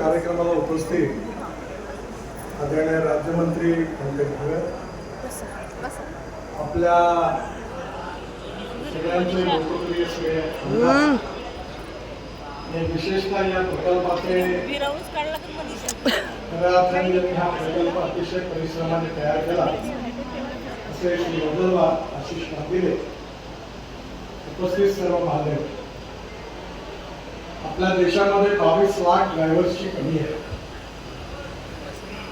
कार्यक्रमाला उपस्थित आदरणीय राज्यमंत्री पंकज भगत, आपल्या सगळ्यांचे लोकप्रिय विशेषतः या प्रकल्पाचे खऱ्या अर्थाने हा प्रकल्प अतिशय परिश्रमाने तयार केला असे श्री वदलवार आशिष मांदिले, उपस्थित सर्व महादेव. आपल्या देशामध्ये 22 लाख ड्रायव्हर्सची कमी आहे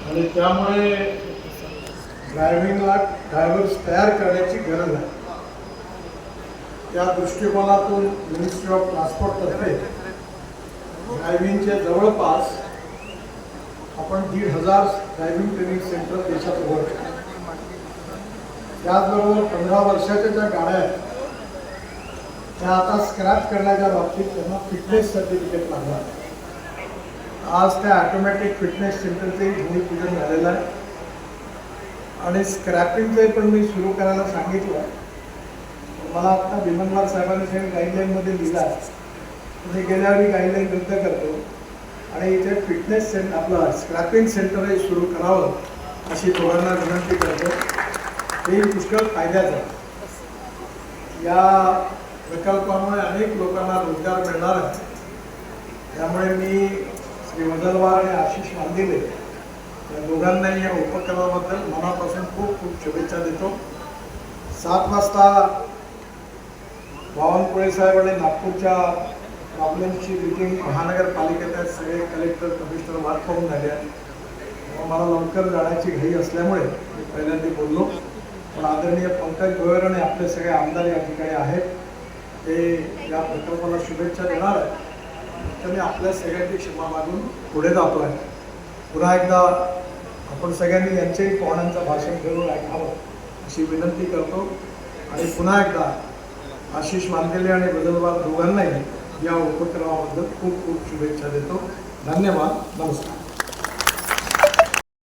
आणि त्यामुळे ड्रायव्हर्स तयार करण्याची गरज आहे. त्या दृष्टिकोनातून मिनिस्ट्री ऑफ ट्रान्सपोर्टतर्फे ड्रायव्हिंगचे जवळपास आपण 1,500 ड्रायव्हिंग ट्रेनिंग सेंटर देशात उघडतो. त्याचबरोबर 15 वर्षाच्या ज्या गाड्या आहेत त्या आता स्क्रॅप करण्याच्या बाबतीत त्यांना फिटनेस सर्टिफिकेट लागणार. आज त्या ऑटोमॅटिक फिटनेस सेंटरचे भूमिपूजन झालेलं आहे आणि स्क्रॅपिंगचे पण मी सुरू करायला सांगितलं. मला आता भिमनवार साहेबांनी सगळ्या गाईडलाईनमध्ये लिहिलं आहे, मी गेल्यावेळी गाईडलाईन रद्द करतो आणि इथे फिटनेस सेंटर आपलं स्क्रॅपिंग सेंटरही सुरू करावं अशी दोघांना विनंती करतो. हे पुष्कळ फायद्याचं आहे. या प्रकल्पामुळे अनेक लोकांना रोजगार मिळणार आहे. त्यामुळे मी श्री वदलवार आणि आशिष मांदिले या दोघांनाही या उपक्रमाबद्दल मनापासून खूप खूप शुभेच्छा देतो. 7 वाजता बावनकुळे साहेब आणि नागपूरच्या प्रॉब्लेमची मीटिंग महानगरपालिकेत सगळे कलेक्टर कमिशनर मार्क होऊन झाले आहेत. मला लवकर जाण्याची घाई असल्यामुळे मी पहिल्यांदा बोललो, पण आदरणीय पंकज गोयर आणि आपले सगळे आमदार या ठिकाणी आहेत. ते या प्रकल्पाला शुभेच्छा देणार आहे. तर मी आपल्या सगळ्यांची क्षमा मागून पुढे जातो आहे. पुन्हा एकदा आपण सगळ्यांनी यांच्याही पाहुण्यांचं भाषण करून ऐकावं अशी विनंती करतो आणि पुन्हा एकदा आशिष मांदिले आणि वदलवार दोघांनाही या उपक्रमाबद्दल खूप खूप शुभेच्छा देतो. धन्यवाद. नमस्कार.